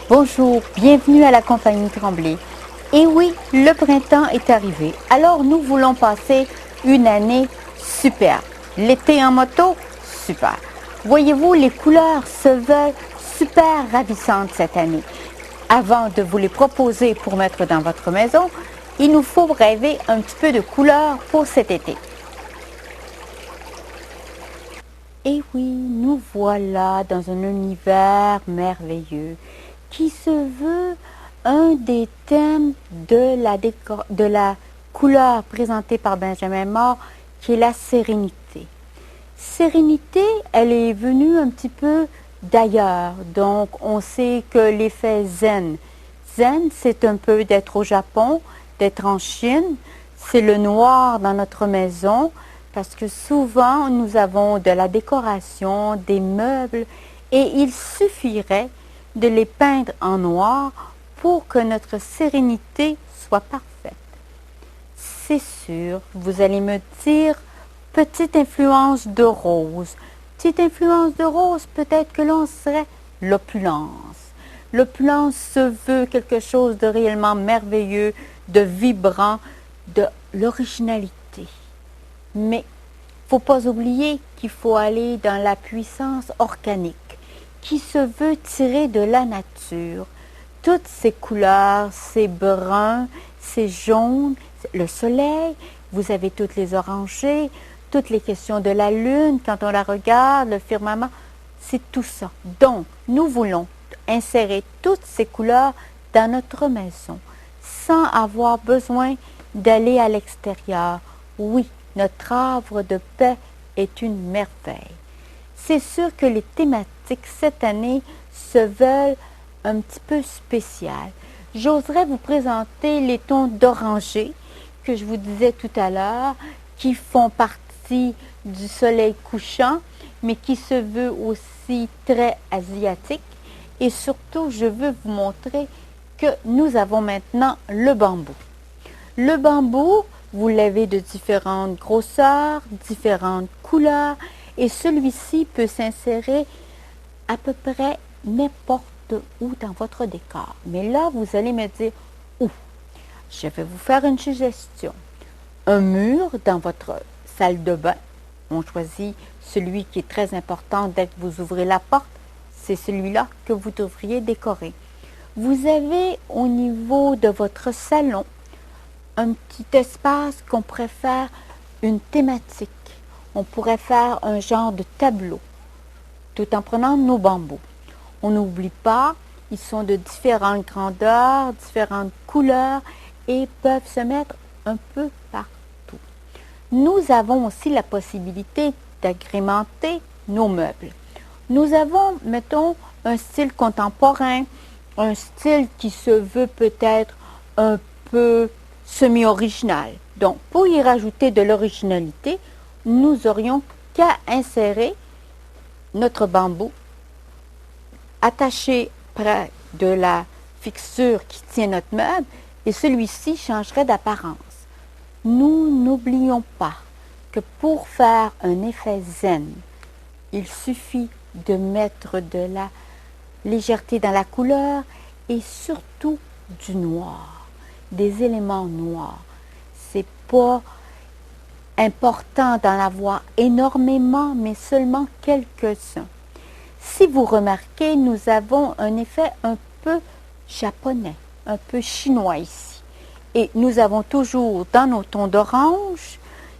Bonjour, bienvenue à la compagnie Tremblay. Et oui, le printemps est arrivé, alors nous voulons passer une année super. L'été en moto, super. Voyez-vous, les couleurs se veulent super ravissantes cette année. Avant de vous les proposer pour mettre dans votre maison, il nous faut rêver un petit peu de couleurs pour cet été. Et oui, nous voilà dans un univers merveilleux qui se veut un des thèmes de la couleur présentée par Benjamin Moore, qui est la sérénité. Sérénité, elle est venue un petit peu d'ailleurs, donc on sait que l'effet zen. Zen, c'est un peu d'être au Japon, d'être en Chine, c'est le noir dans notre maison, parce que souvent nous avons de la décoration, des meubles, et il suffirait de les peindre en noir pour que notre sérénité soit parfaite. C'est sûr, vous allez me dire, petite influence de rose. Petite influence de rose, peut-être que l'on serait l'opulence. L'opulence se veut quelque chose de réellement merveilleux, de vibrant, de l'originalité. Mais il ne faut pas oublier qu'il faut aller dans la puissance organique, qui se veut tirer de la nature. Toutes ces couleurs, ces bruns, ces jaunes, le soleil, vous avez toutes les orangées, toutes les questions de la lune, quand on la regarde, le firmament, c'est tout ça. Donc, nous voulons insérer toutes ces couleurs dans notre maison, sans avoir besoin d'aller à l'extérieur. Oui, notre havre de paix est une merveille. C'est sûr que les thématiques cette année se veulent un petit peu spéciales. J'oserais vous présenter les tons d'oranger que je vous disais tout à l'heure, qui font partie du soleil couchant, mais qui se veut aussi très asiatique. Et surtout, je veux vous montrer que nous avons maintenant le bambou. Le bambou, vous l'avez de différentes grosseurs, différentes couleurs, et celui-ci peut s'insérer à peu près n'importe où dans votre décor. Mais là, vous allez me dire où. Je vais vous faire une suggestion. Un mur dans votre salle de bain. On choisit celui qui est très important dès que vous ouvrez la porte. C'est celui-là que vous devriez décorer. Vous avez au niveau de votre salon un petit espace qu'on pourrait faire une thématique. On pourrait faire un genre de tableau, tout en prenant nos bambous. On n'oublie pas, ils sont de différentes grandeurs, différentes couleurs et peuvent se mettre un peu partout. Nous avons aussi la possibilité d'agrémenter nos meubles. Nous avons, mettons, un style contemporain, un style qui se veut peut-être un peu semi-original. Donc, pour y rajouter de l'originalité, nous aurions qu'à insérer notre bambou attaché près de la fixture qui tient notre meuble et celui-ci changerait d'apparence. Nous n'oublions pas que pour faire un effet zen, il suffit de mettre de la légèreté dans la couleur et surtout du noir, des éléments noirs. C'est pas important d'en avoir énormément, mais seulement quelques-uns. Si vous remarquez, nous avons un effet un peu japonais, un peu chinois ici. Et nous avons toujours dans nos tons d'orange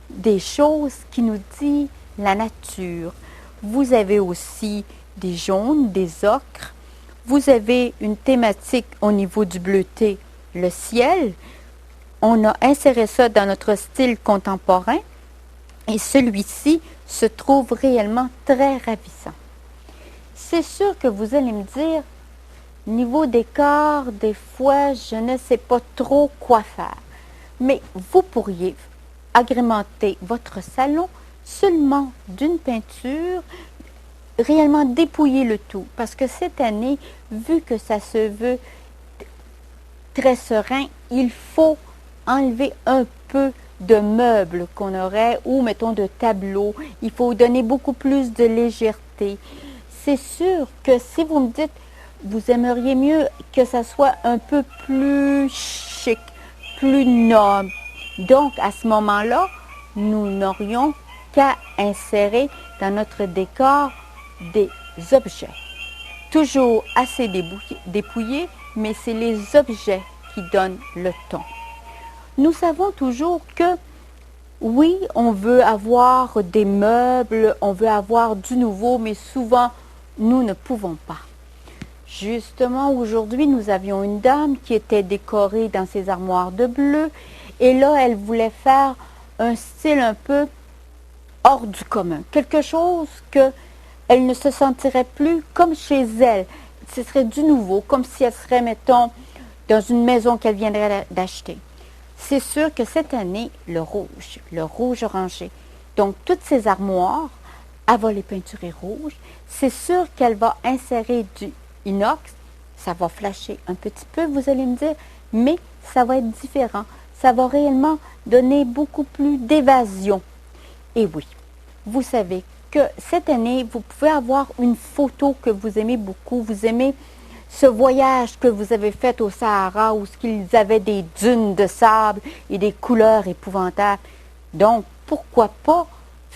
des choses qui nous disent la nature. Vous avez aussi des jaunes, des ocres. Vous avez une thématique au niveau du bleuté, le ciel. On a inséré ça dans notre style contemporain et celui-ci se trouve réellement très ravissant. C'est sûr que vous allez me dire, niveau décor, des fois, je ne sais pas trop quoi faire. Mais vous pourriez agrémenter votre salon seulement d'une peinture, réellement dépouiller le tout. Parce que cette année, vu que ça se veut très serein, il faut enlever un peu de meubles qu'on aurait ou mettons de tableaux. Il faut donner beaucoup plus de légèreté. C'est sûr que si vous me dites vous aimeriez mieux que ça soit un peu plus chic, plus noble. Donc, à ce moment-là, nous n'aurions qu'à insérer dans notre décor des objets. Toujours assez dépouillés, mais c'est les objets qui donnent le ton. Nous savons toujours que oui, on veut avoir des meubles, on veut avoir du nouveau, mais souvent, nous ne pouvons pas. Justement, aujourd'hui, nous avions une dame qui était décorée dans ses armoires de bleu, et là, elle voulait faire un style un peu hors du commun. Quelque chose que elle ne se sentirait plus comme chez elle. Ce serait du nouveau, comme si elle serait, mettons, dans une maison qu'elle viendrait d'acheter. C'est sûr que cette année, le rouge orangé, donc toutes ces armoires, elle va les peinturer rouge. C'est sûr qu'elle va insérer du inox, ça va flasher un petit peu, vous allez me dire, mais ça va être différent. Ça va réellement donner beaucoup plus d'évasion. Et oui, vous savez que cette année, vous pouvez avoir une photo que vous aimez beaucoup, vous aimez ce voyage que vous avez fait au Sahara où ils avaient des dunes de sable et des couleurs épouvantables. Donc, pourquoi pas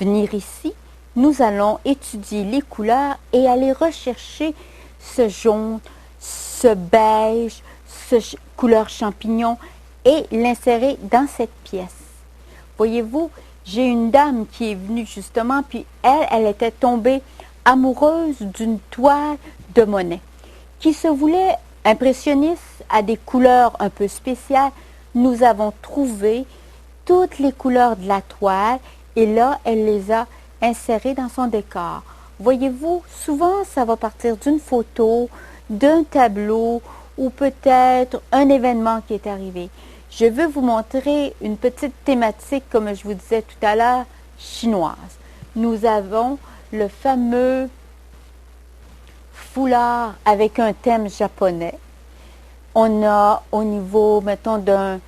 venir ici? Nous allons étudier les couleurs et aller rechercher ce jaune, ce beige, ce couleur champignon et l'insérer dans cette pièce. Voyez-vous, j'ai une dame qui est venue justement, puis elle était tombée amoureuse d'une toile de Monet qui se voulait impressionniste à des couleurs un peu spéciales. Nous avons trouvé toutes les couleurs de la toile et là, elle les a insérées dans son décor. Voyez-vous, souvent, ça va partir d'une photo, d'un tableau ou peut-être un événement qui est arrivé. Je veux vous montrer une petite thématique, comme je vous disais tout à l'heure, chinoise. Nous avons le fameux foulard avec un thème japonais. On a au niveau, mettons, d'un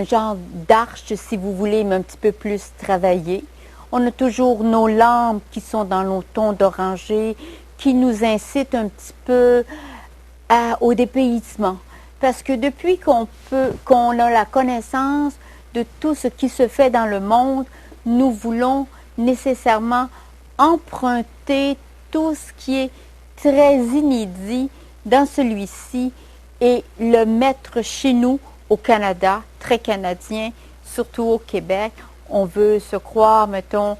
genre d'arche, si vous voulez, mais un petit peu plus travaillé. On a toujours nos lampes qui sont dans nos tons d'oranger, qui nous incitent un petit peu au dépaysement. Parce que depuis qu'on a la connaissance de tout ce qui se fait dans le monde, nous voulons nécessairement emprunter tout ce qui est très inédit dans celui-ci et le mettre chez nous au Canada, très canadien, surtout au Québec. On veut se croire, mettons,